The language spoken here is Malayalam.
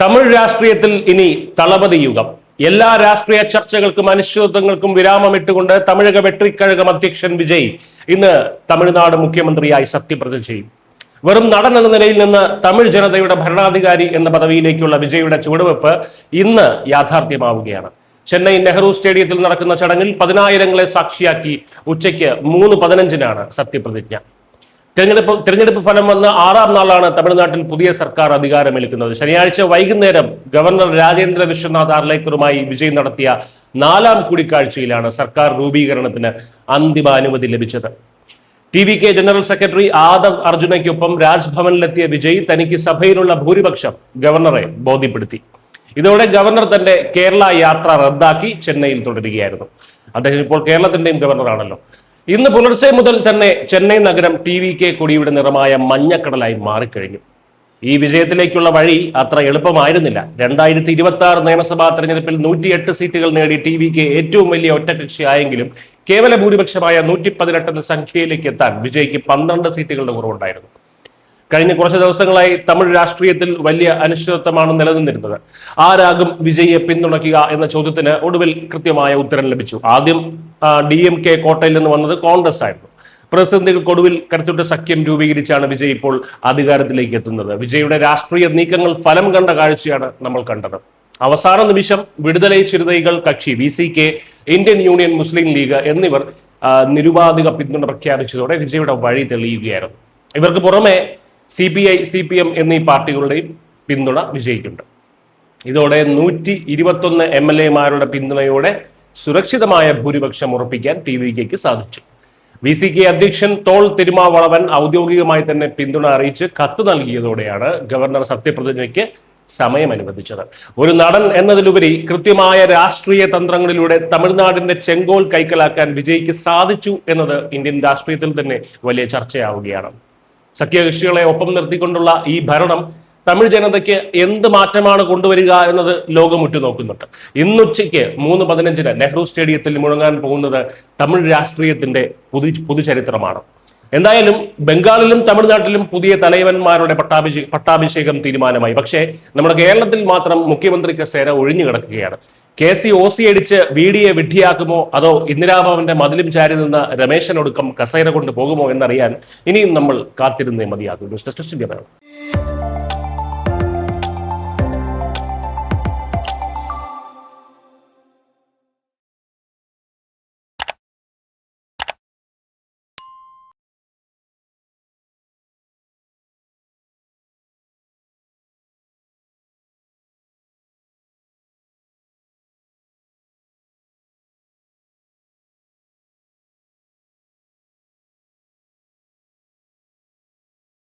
തമിഴ് രാഷ്ട്രീയത്തിൽ ഇനി തളപതി യുഗം. എല്ലാ രാഷ്ട്രീയ ചർച്ചകൾക്കും അനിശ്ചിതത്വങ്ങൾക്കും വിരാമമിട്ടുകൊണ്ട് തമിഴക വെട്രിക്കഴകം അധ്യക്ഷൻ വിജയ് ഇന്ന് തമിഴ്നാട് മുഖ്യമന്ത്രിയായി സത്യപ്രതിജ്ഞ ചെയ്യും. വെറും നടൻ എന്ന നിലയിൽ നിന്ന് തമിഴ് ജനതയുടെ ഭരണാധികാരി എന്ന പദവിയിലേക്കുള്ള വിജയുടെ ചുവടുവെപ്പ് ഇന്ന് യാഥാർത്ഥ്യമാവുകയാണ്. ചെന്നൈ നെഹ്റു സ്റ്റേഡിയത്തിൽ നടക്കുന്ന ചടങ്ങിൽ 10,000ങ്ങളെ സാക്ഷിയാക്കി ഉച്ചയ്ക്ക് 3:15 സത്യപ്രതിജ്ഞ. തിരഞ്ഞെടുപ്പ് ഫലം വന്ന് 6ാം നാളാണ് തമിഴ്നാട്ടിൽ പുതിയ സർക്കാർ അധികാരമേൽക്കുന്നത്. ശനിയാഴ്ച വൈകുന്നേരം ഗവർണർ രാജേന്ദ്ര വിശ്വനാഥ് ആർലേക്കറുമായി വിജയ് നടത്തിയ 4ാം കൂടിക്കാഴ്ചയിലാണ് സർക്കാർ രൂപീകരണത്തിന് അന്തിമ അനുമതി ലഭിച്ചത്. TVK ജനറൽ സെക്രട്ടറി ആദവ് അർജുനയ്ക്കൊപ്പം രാജ്ഭവനിലെത്തിയ വിജയ് തനിക്ക് സഭയിലുള്ള ഭൂരിപക്ഷം ഗവർണറെ ബോധ്യപ്പെടുത്തി. ഇതോടെ ഗവർണർ തന്റെ കേരള യാത്ര റദ്ദാക്കി ചെന്നൈയിൽ തുടരുകയായിരുന്നു. അദ്ദേഹം ഇപ്പോൾ കേരളത്തിന്റെയും ഗവർണറാണല്ലോ. ഇന്ന് പുലർച്ചെ മുതൽ തന്നെ ചെന്നൈ നഗരം TVK കൊടിയുടെ നിറമായ മഞ്ഞക്കടലായി മാറിക്കഴിഞ്ഞു. ഈ വിജയത്തിലേക്കുള്ള വഴി അത്ര എളുപ്പമായിരുന്നില്ല. 2026 നിയമസഭാ തെരഞ്ഞെടുപ്പിൽ 108 സീറ്റുകൾ നേടി TVK ഏറ്റവും വലിയ ഒറ്റകക്ഷിയായെങ്കിലും കേവല ഭൂരിപക്ഷമായ 118 എന്ന സംഖ്യയിലേക്ക് എത്താൻ വിജയ്ക്ക് 12 സീറ്റുകളുടെ കുറവുണ്ടായിരുന്നു. കഴിഞ്ഞ കുറച്ച് ദിവസങ്ങളായി തമിഴ് രാഷ്ട്രീയത്തിൽ വലിയ അനിശ്ചിതത്വമാണ് നിലനിന്നിരുന്നത്. ആരാകും വിജയെ പിന്തുണയ്ക്കുക എന്ന ചോദ്യത്തിന് ഒടുവിൽ കൃത്യമായ ഉത്തരം ലഭിച്ചു. ആദ്യം DMK കോട്ടയിൽ നിന്ന് വന്നത് കോൺഗ്രസ് ആയിരുന്നു. പ്രതിസന്ധികൾക്കൊടുവിൽ കരുത്തുറ്റ സഖ്യം രൂപീകരിച്ചാണ് വിജയ് ഇപ്പോൾ അധികാരത്തിലേക്ക് എത്തുന്നത്. വിജയുടെ രാഷ്ട്രീയ നീക്കങ്ങൾ ഫലം കണ്ട കാഴ്ചയാണ് നമ്മൾ കണ്ടത്. അവസാന നിമിഷം വിടുതലൈ ചിരുതൈകൾ കക്ഷി VCK, ഇന്ത്യൻ യൂണിയൻ മുസ്ലിം ലീഗ് എന്നിവർ നിരുപാധിക പിന്തുണ പ്രഖ്യാപിച്ചതോടെ വിജയുടെ വഴി തെളിയുകയായിരുന്നു. ഇവർക്ക് പുറമെ CPI, CPM എന്നീ പാർട്ടികളുടെയും പിന്തുണ വിജയിക്കുന്നുണ്ട്. ഇതോടെ 121 MLA-മാരുടെ പിന്തുണയോടെ സുരക്ഷിതമായ ഭൂരിപക്ഷം ഉറപ്പിക്കാൻ TVKക്ക് സാധിച്ചു. VCK അധ്യക്ഷൻ തോൾ തിരുമാവളവൻ ഔദ്യോഗികമായി തന്നെ പിന്തുണ അറിയിച്ച് കത്ത് നൽകിയതോടെയാണ് ഗവർണർ സത്യപ്രതിജ്ഞയ്ക്ക് സമയം അനുവദിച്ചത്. ഒരു നടൻ എന്നതിലുപരി കൃത്യമായ രാഷ്ട്രീയ തന്ത്രങ്ങളിലൂടെ തമിഴ്നാടിന്റെ ചെങ്കോൽ കൈക്കലാക്കാൻ വിജയ്ക്ക് സാധിച്ചു എന്നത് ഇന്ത്യൻ രാഷ്ട്രീയത്തിൽ തന്നെ വലിയ ചർച്ചയാവുകയാണ്. സഖ്യകക്ഷികളെ ഒപ്പം നിർത്തിക്കൊണ്ടുള്ള ഈ ഭരണം തമിഴ് ജനതയ്ക്ക് എന്ത് മാറ്റമാണ് കൊണ്ടുവരിക എന്നത് ലോകം ഉറ്റുനോക്കുന്നുണ്ട്. ഇന്നുച്ചയ്ക്ക് 3:15 നെഹ്റു സ്റ്റേഡിയത്തിൽ മുഴങ്ങാൻ പോകുന്നത് തമിഴ് രാഷ്ട്രീയത്തിന്റെ പുതുചരിത്രമാണ്. എന്തായാലും ബംഗാളിലും തമിഴ്നാട്ടിലും പുതിയ തലവന്മാരുടെ പട്ടാഭിഷേകം തീരുമാനമായി. പക്ഷേ നമ്മുടെ കേരളത്തിൽ മാത്രം മുഖ്യമന്ത്രി കസേര ഒഴിഞ്ഞു കിടക്കുകയാണ്. KC OC അടിച്ച് VDയെ വിഡ്ഢിയാക്കുമോ അതോ ഇന്ദിരാഭവന്റെ മതിലും ചാരി നിന്ന രമേശനൊടുക്കം കസേര കൊണ്ട് പോകുമോ എന്നറിയാൻ ഇനിയും നമ്മൾ കാത്തിരുന്നേ മതിയാകും.